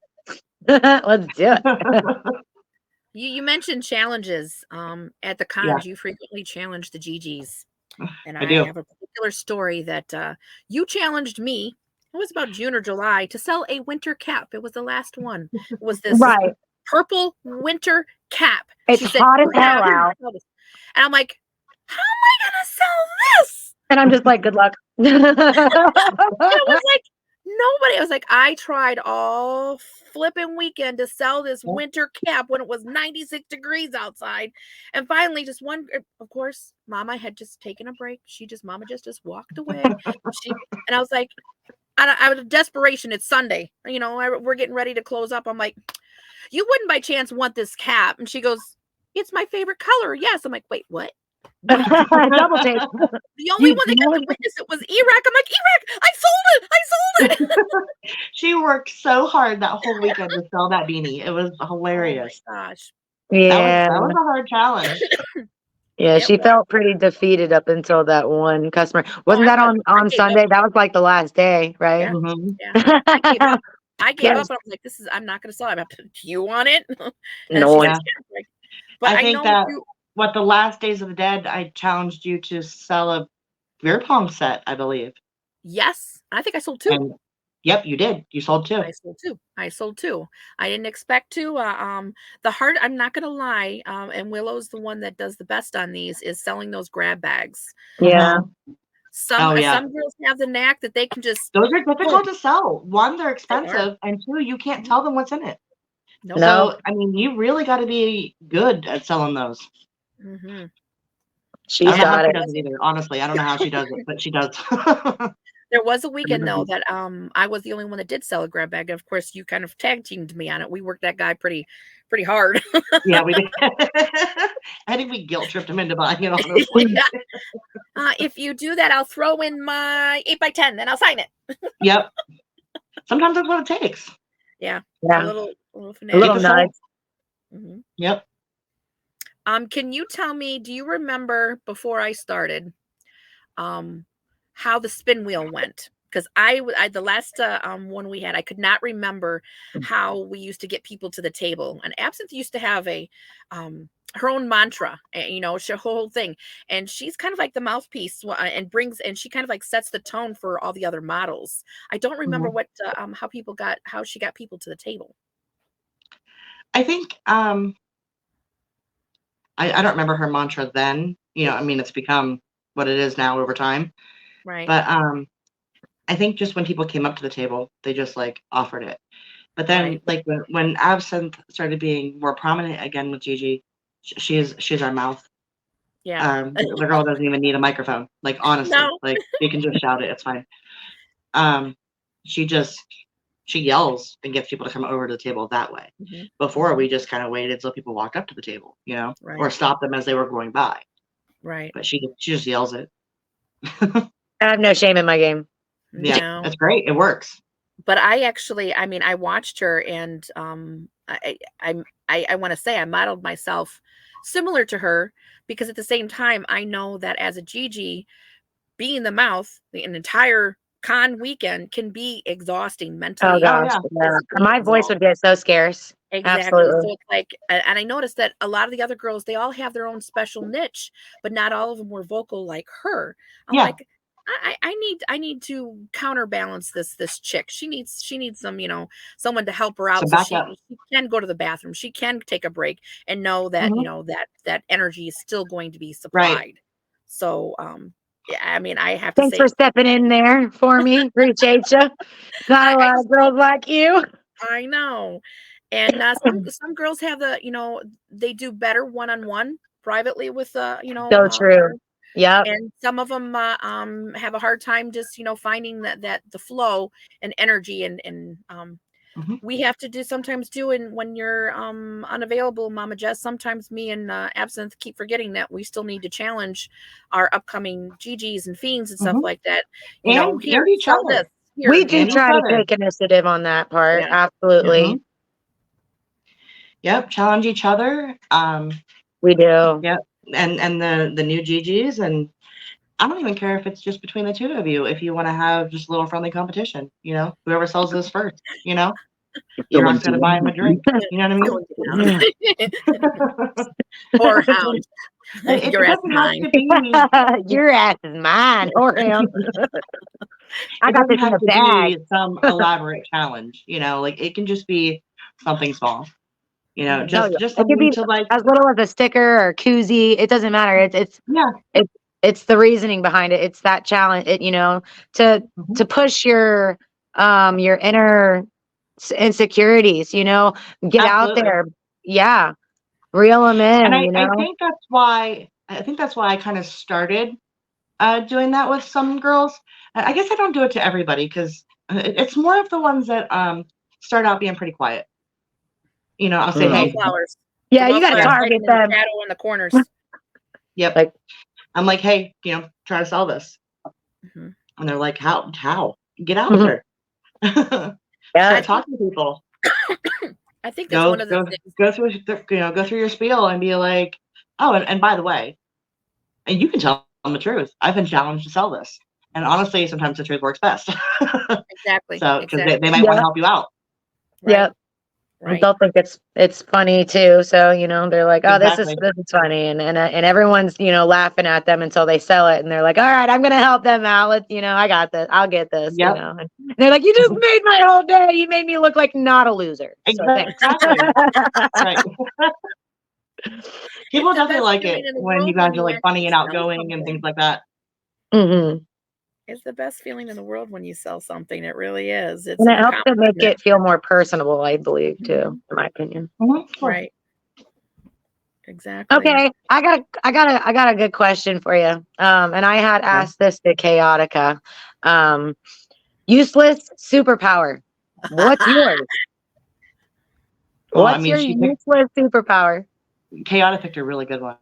Let's do it. You mentioned challenges. At the Yeah, cons, you frequently challenge the GGs. And I I do. have a particular story that you challenged me. It was about June or July to sell a winter cap. It was the last one. It was this Right. purple winter cap. It's She said, hot as "You hell have to out. sell this." And I'm like, how am I gonna sell this? And I'm just like, good luck. And it was like nobody. I was like, I tried all flipping weekend to sell this winter cap when it was 96 degrees outside. And finally, just one, of course, Mama had just taken a break. Mama just walked away. And I was like, out of desperation, it's Sunday. We're getting ready to close up. I'm like, you wouldn't by chance want this cap? And she goes, it's my favorite color. Yes. I'm like, wait, what? Double take. The only one that got to witness it was E-Rack. I'm like, E-Rack, I sold it. She worked so hard that whole weekend to sell that beanie. It was hilarious. Oh my gosh. Yeah. That was a hard challenge. Yeah, It she was. felt pretty defeated up until that one customer. Wasn't I that was. I on gave Sunday? up. That was like the last day, right? Yeah. Mhm. Yeah. I gave up. I gave Yes. up. And I was like, I'm not going to sell it. Do you want it? And No. she's Yeah. like, but I think know that you. the last Days of the Dead, I challenged you to sell a beer pong set, I believe. Yes. I think I sold 2. And yep, you did. You sold 2. I sold 2. I didn't expect to. I'm not gonna lie. And Willow's the one that does the best on these, is selling those grab bags. Yeah. Some girls have the knack that they can just. Those are difficult to sell. One, they're expensive, and 2, you can't tell them what's in it. Nope. So, I mean, you really got to be good at selling those. Mm-hmm. She's I don't know got how she it. does it either. Honestly, I don't know how she does it, but she does. There was a weekend though that I was the only one that did sell a grab bag, and of course you kind of tag teamed me on it. We worked that guy pretty hard. Yeah, we did. I think we guilt tripped him into buying it, honestly. Yeah. If you do that, I'll throw in my 8x10 and I'll sign it. Yep. Sometimes that's what it takes. Yeah. Yeah. A little nudge. Mm-hmm. Yep. Can you tell me, do you remember before I started, how the spin wheel went? Because I the last one we had, I could not remember how we used to get people to the table. And Absinthe used to have a her own mantra, her whole thing. And she's kind of like the mouthpiece and she kind of like sets the tone for all the other models. I don't remember what how she got people to the table. I think I don't remember her mantra then. I mean, it's become what it is now over time. Right. But I think just when people came up to the table, they just like offered it. But then like when Absinthe started being more prominent again with GG, she's our mouth. Yeah. The girl doesn't even need a microphone. Like, honestly, No. like you can just shout it. It's fine. She yells and gets people to come over to the table that way. Mm-hmm. Before, we just kind of waited until people walked up to the table, or stopped them as they were going by. Right. But she just yells it. I have no shame in my game. Yeah, No. that's great. It works. But I watched her, and I want to say I modeled myself similar to her, because at the same time, I know that as a GG, being the mouth an entire con weekend can be exhausting mentally. Oh gosh, yeah. My voice would get so scarce. Exactly. Absolutely. So it's like, and I noticed that a lot of the other girls, they all have their own special niche, but not all of them were vocal like her. I'm like, I need to counterbalance this chick. She needs some, someone to help her out So so back she up. can go to the bathroom. She can take a break and know that, Mhm. that energy is still going to be Right. supplied. So, yeah, I mean, I have to Thanks say for stepping in there for me. Appreciate you. Not a I lot of girls like you. I know. And some girls have they do better one-on-one privately with So true. Yep. and some of them have a hard time just finding that the flow and energy and Mhm. we have to do sometimes too. And when you're unavailable, Mama Jess, sometimes me and Absinthe keep forgetting that we still need to challenge our upcoming GGs and fiends and stuff Mhm. like that. And Here, each sell this. other. We Here, do And each try to other. take initiative on that part. Yeah. Absolutely. Mhm. Yep. Challenge each other. We do. Yep. And the new GGs, and I don't even care if it's just between the two of you. If you want to have just a little friendly competition, whoever sells this first, you don't have to buy him a drink. You know what I mean? Or hound. It Your ass doesn't have mine. to be. Your ass is mine or him. I It got doesn't this in have the to bag. be some elaborate challenge. Like it can just be something small. Mhm. Oh, Just yeah. It could something be to like. as little as a sticker or koozie. It doesn't matter. Yeah. It's the reasoning behind it. It's that challenge. To Mhm. push your inner insecurities. Get out Absolutely. there. Yeah, reel them And in. I think that's why I kind of started doing that with some girls. I guess I don't do it to everybody because it's more of the ones that start out being pretty quiet. I'll say, The hey, wallflowers. Yeah, The you got to wallflowers hiding target in the them. shadow in the corners. yep. Like, I'm like, hey, try to sell this. Mhm. And they're like, how? Get out Mhm. there. yeah, Start talking to people. I think that's one of the things. Go through your spiel and be like, oh, and by the way, and you can tell them the truth. I've been challenged to sell this, and honestly, sometimes the truth works best. Exactly. So because they Exactly. might want to help you out. Right. yep. Right. They'll think it's funny too. So they're like, oh, this is Exactly. funny, and everyone's laughing at them until they sell it, and they're like, all right, I'm gonna help them out. I got this. I'll get this. Yep. And they're like, you just made my whole day. You made me look like not a loser. So thanks. Exactly. Right. People It's the definitely best like feeling it in the when you world guys when are you like funny actually and sell outgoing and things something. like that. hmm It's the best feeling in the world when you sell something. It really is. It's And an it helps to make accomplishment. it feel more personable, I believe, too, in my opinion. Right. Exactly. Okay, I got a good question for you. And I had asked this to Chaotica. Useless superpower. What's yours? Well, I What's mean, your she picked useless superpower? Chaotic picked a really good one.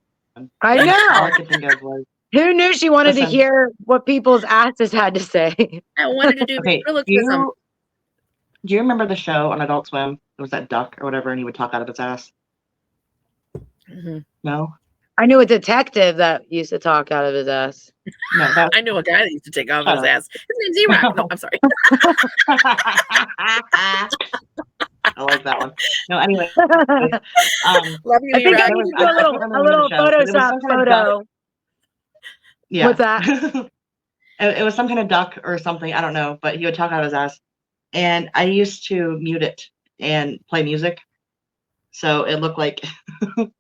I All know. I could think of was Who knew she wanted to listen. hear what people's asses had to say? I wanted to do Okay, ventriloquism. do you remember the show on Adult Swim? There was that duck or whatever, and he would talk out of his ass. Mhm. No, I knew a detective that used to talk out of his ass. no, that's I knew a guy that used to take off shut his up. ass. His name's E-Rock. No, I'm sorry. I like that one. No, anyway, Love you, I think I E-Rock. need to I do a can't little remember the name of the show, but it was Photoshop some kind of duck. photo. Yeah. What's that? It was some kind of duck or something. I don't know, but he would talk out of his ass, and I used to mute it and play music, so it looked like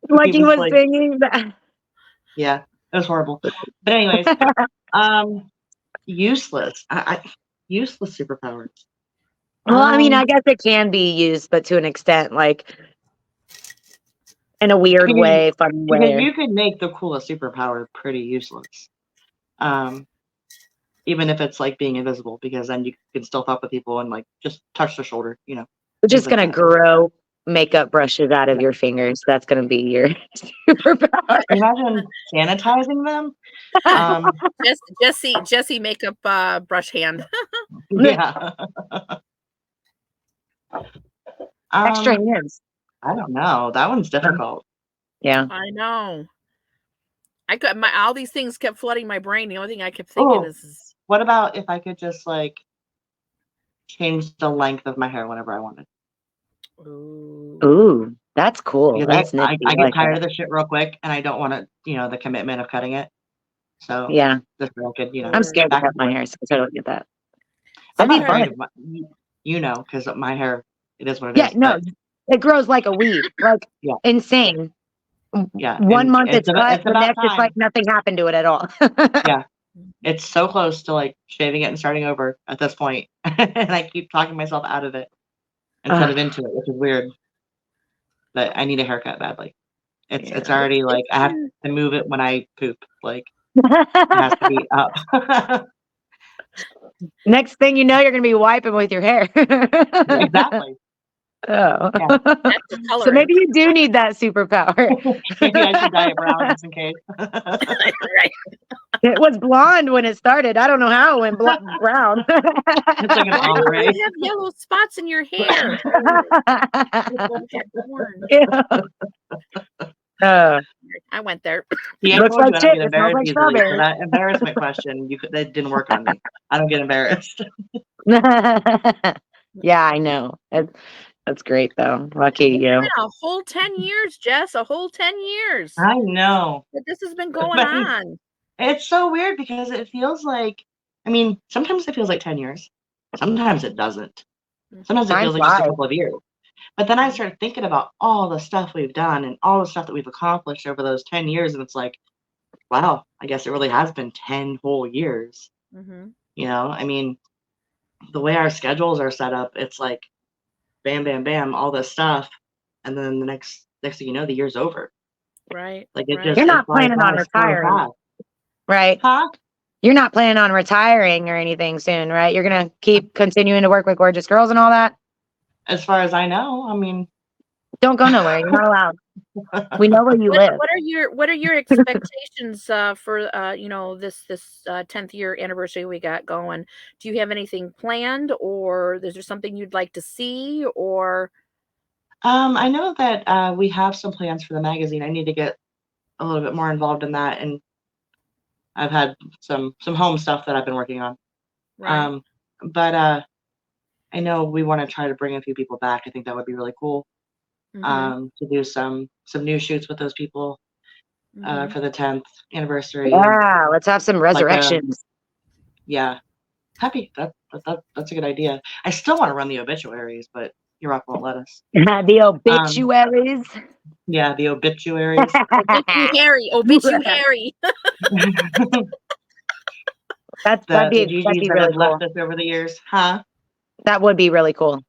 Like he was like, singing that. yeah, it was horrible. But anyways, useless. Useless superpowers. Well, I mean, I Um, guess it can be used, but to an extent, like in a weird because way, fun way. you could make the coolest superpower pretty useless. Even if it's like being invisible, because then you can still fuck with people and like just touch their shoulder, We're things just like gonna that. grow makeup brushes out of your fingers. That's gonna be your superpower. Can you imagine sanitizing them? Jesse makeup brush hand. Yeah. Extra hands. I don't know. That one's difficult. Yeah. I know. All these things kept flooding my brain. The only thing I kept thinking is What about if I could just like change the length of my hair whenever I wanted? Ooh, that's cool. Because That's nifty. I I get like tired that. of the shit real quick, and I don't want to, the commitment of cutting it. So Yeah. just so I could, I'm scared to back cut and my forth. hair, so I totally get that. I'm That'd not be afraid fun. of my, because my hair, it is what it Yeah, is. no, But it grows like a weed, like yeah, insane. yeah, 1 and month it's cut, it's the about next it's like time. nothing happened to it at all. Yeah, it's so close to like shaving it and starting over at this point, and I keep talking myself out of it instead of into it, which is weird. But I need a haircut badly. It's Yeah. already like I have to move it when I poop. Like it has to be up. Next thing you know, you're gonna be wiping with your hair. Exactly. Oh. Yeah. That's the So coloring. maybe you do need that superpower. Maybe I should dye it brown just in case. Right. It was blonde when it started. I don't know how it went brown. It's like an Why do ombre. you have yellow spots in your hair? Corn. Uh, I went there. See, I looks told like you I don't shit. get It smells embarrassed like easily. So strawberry. that embarrassment question, that didn't work on me. I don't get embarrassed. Yeah, I know. That's great though. Lucky you. Been a whole 10 years, Jess. A whole 10 years. I know. That this has been going on. It's so weird because it feels like, sometimes it feels like 10 years. Sometimes it doesn't. Sometimes it Time feels like just a flies. couple of years. But then I started thinking about all the stuff we've done and all the stuff that we've accomplished over those 10 years. And it's like, wow, I guess it really has been 10 whole years. Mm-hmm. The way our schedules are set up, it's like bam, bam, bam, all this stuff. And then the next thing you know, the year's over. Right. Like it right. just You're it not flies planning by on so retiring, fast. right? Huh? You're not planning on retiring or anything soon, right? You're gonna keep continuing to work with gorgeous girls and all that. As far as I know, Don't go nowhere. You're not allowed. We know where you live. What are your expectations for this 10th year anniversary we got going? Do you have anything planned, or is there something you'd like to see, or? I know that we have some plans for the magazine. I need to get a little bit more involved in that, and I've had some home stuff that I've been working on. Right. But I know we want to try to bring a few people back. I think that would be really cool. Mm-hmm. To do some new shoots with those people Mm-hmm. for the 10th anniversary. Yeah, let's have some resurrections. Yeah, happy. That's a good idea. I still want to run the obituaries, but Europe won't let us. The obituaries. Yeah, the obituaries. Obituary. That'd be GGs that really have cool. left us over the years, huh? That would be really cool.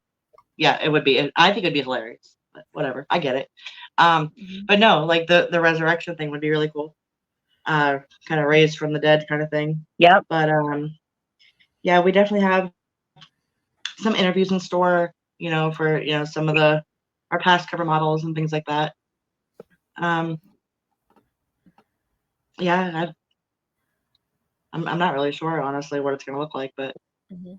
Yeah, it would be. I think it'd be hilarious. But whatever, I get it. Mm-hmm. But no, like the resurrection thing would be really cool. Kind of raised from the dead kind of thing. Yep. But yeah, we definitely have some interviews in store, for some of our past cover models and things like that. Yeah, I'm not really sure honestly what it's gonna look like, but Mm-hmm.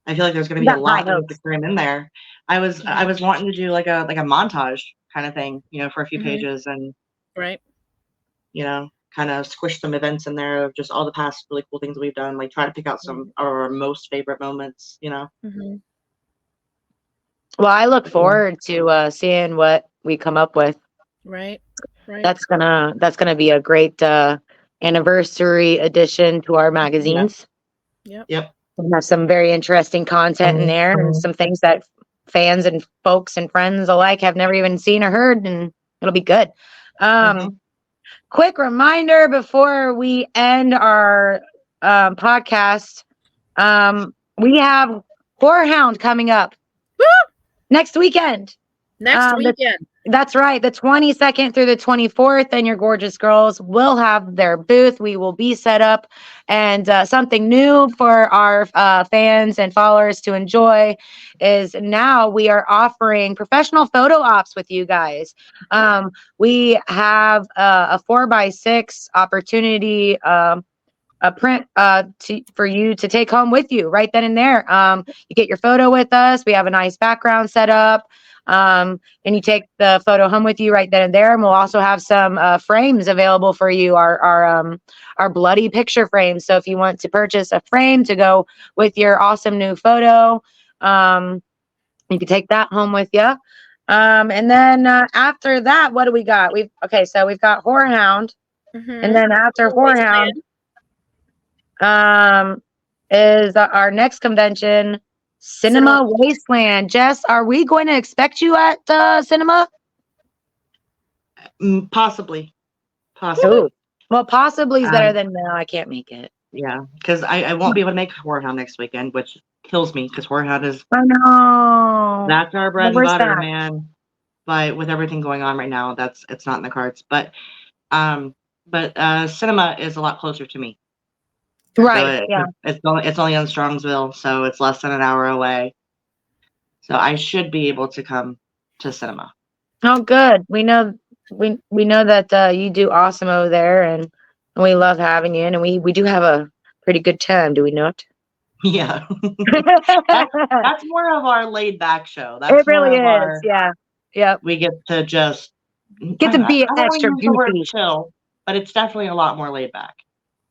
I feel like there's gonna be a lot that we have to cram in there. I was wanting to do like a montage kind of thing, for a few pages, and Right. kind of squish some events in there of just all the past really cool things we've done, like try to pick out some of our most favorite moments, Mm-hmm. Well, I look forward to seeing what we come up with. Right. That's gonna be a great anniversary addition to our magazines. Yep. We'll have some very interesting content in there, and some things that fans and folks and friends alike have never even seen or heard, and it'll be good. Quick reminder before we end our podcast, we have Horror Hound coming up. Woo! Next weekend. Next weekend. That's right. The 22nd through the 24th, and your gorgeous girls will have their booth. We will be set up, and something new for our fans and followers to enjoy is now we are offering professional photo ops with you guys. We have a 4x6 opportunity, a print for you to take home with you right then and there. You get your photo with us. We have a nice background set up. And you take the photo home with you right then and there. And we'll also have some frames available for you, our bloody picture frames. So if you want to purchase a frame to go with your awesome new photo, you can take that home with you. And then after that, what do we got? So we've got Horror Hound. And then after Whorehound, Wasteland. is our next convention, Cinema Wasteland. Jess, are we going to expect you at cinema? Possibly. Ooh. Well, possibly is better than no, I can't make it. Yeah, because I won't be able to make Whorehound next weekend, which kills me because Whorehound is. I know. That's our bread and Where's butter, that? man. But with everything going on right now, it's not in the cards. But cinema is a lot closer to me. Right. So yeah. It's only on Strongsville, so it's less than an hour away. So I should be able to come to cinema. Oh, good. We know that you do awesome over there, and we love having you. And we do have a pretty good time, do we not? Yeah, that's more of our laid back show. That's it really is. Our, yeah. Yep. We get to just get to be I don't extra use the word goofy. chill, but it's definitely a lot more laid back.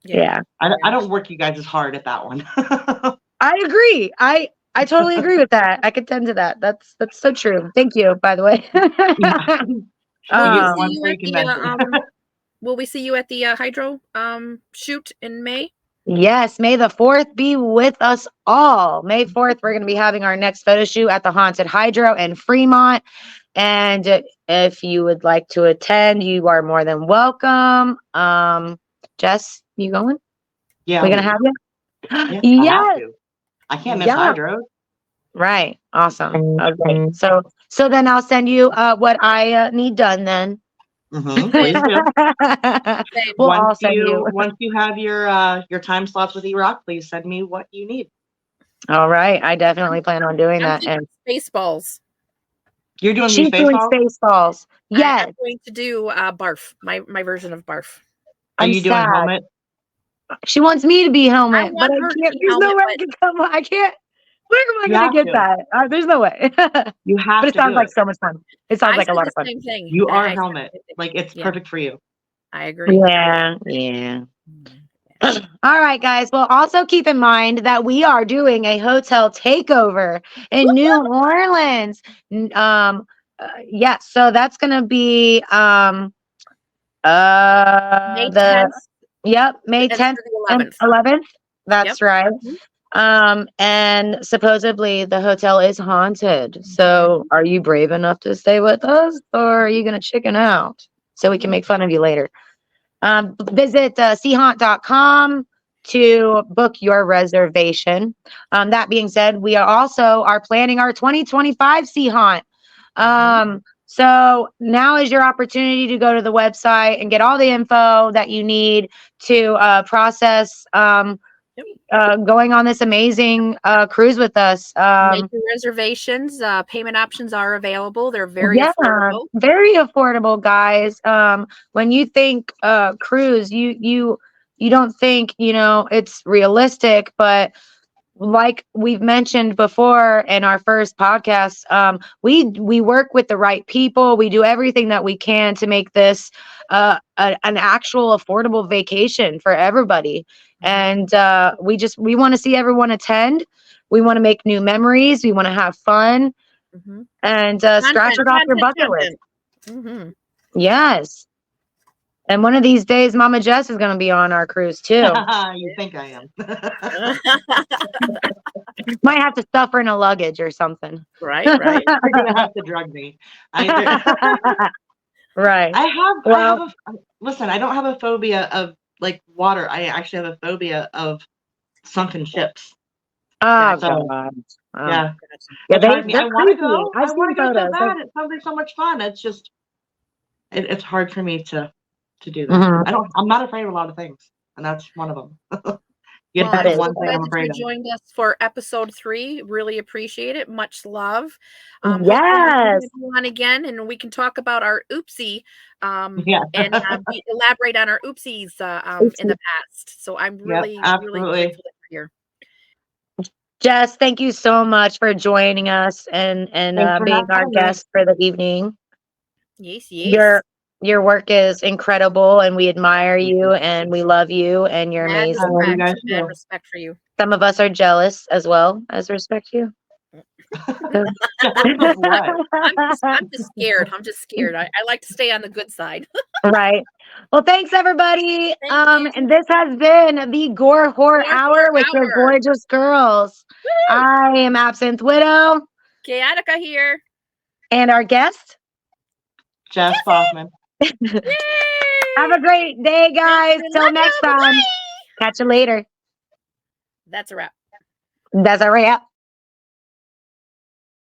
Yeah. I don't work you guys as hard at that one. I agree. I totally agree with that. I could tend to that. That's so true. Thank you, by the way. Will we see you at the Hydro shoot in May? Yes, May the 4th be with us all. May 4th, we're going to be having our next photo shoot at the Haunted Hydro in Fremont. And if you would like to attend, you are more than welcome. Jess, you going? Yeah. We're going to have you? Yes. I can't miss Hydro. Right. Awesome. Okay. So then I'll send you what I need done then. Please do. Once you have your time slots with E-Rock, please send me what you need. All right. I definitely plan on doing that. And Spaceballs. You're doing She's doing Spaceballs. Yes. I'm going to do Barf, my version of Barf. Are you doing Helmet? She wants me to be Helmet, but I can't. There's no way I can come. I can't. Where am I going to get that? There's no way. You have but it sounds like so much fun. It sounds like a lot of fun. Same thing. You are Helmet. Like, it's perfect for you. I agree. Yeah. All right, guys. Well, also keep in mind that we are doing a hotel takeover in New Orleans. So that's going to be May 10th. May 10th and 11th. That's right. And supposedly the hotel is haunted. So are you brave enough to stay with us, or are you going to chicken out so we can make fun of you later? Visit chaunt.com to book your reservation. That being said, we are planning our 2025 Sea Haunt. So now is your opportunity to go to the website and get all the info that you need to process going on this amazing cruise with us. Make your reservations. Payment options are available. They're very affordable. Very affordable, guys. When you think cruise, you don't think it's realistic, but like we've mentioned before in our first podcast, we work with the right people. We do everything that we can to make this an actual affordable vacation for everybody. And we want to see everyone attend. We want to make new memories. We want to have fun and scratch it off your bucket list. Yes. And one of these days, Mama Jess is going to be on our cruise too. You think I am? Might have to stuff her in a luggage or something. Right. You're going to have to drug me. Right. Listen, I don't have a phobia of like water. I actually have a phobia of sunken ships. Oh, God. Yeah. I want to go. I want to go so bad. It sounds like so much fun. It's just, it's hard for me to do that. I'm not afraid of a lot of things, and that's one of them. That's one thing I'm afraid of. You joined us for episode 3. Really appreciate it. Much love. Yes. On again, and we can talk about our oopsie, and elaborate on our oopsies in the past. So I'm really grateful here. Jess, thank you so much for joining us and being our guest for the evening. Yes. Your work is incredible, and we admire you, and we love you, and you're amazing. Respect for you. Some of us are jealous as well as respect you. Jealous of what? I'm just scared. I'm just scared. I like to stay on the good side. Right. Well, thanks everybody. Thank you. And this has been the Gore Horror Gore Hour Horror with your Hour. gorgeous girls. I am Absinthe Widow. Chaotica here. And our guest. Jess Baughman. Yay! Have a great day, guys. Till Love next you. time. Bye. Catch you later. That's a wrap. That's a wrap.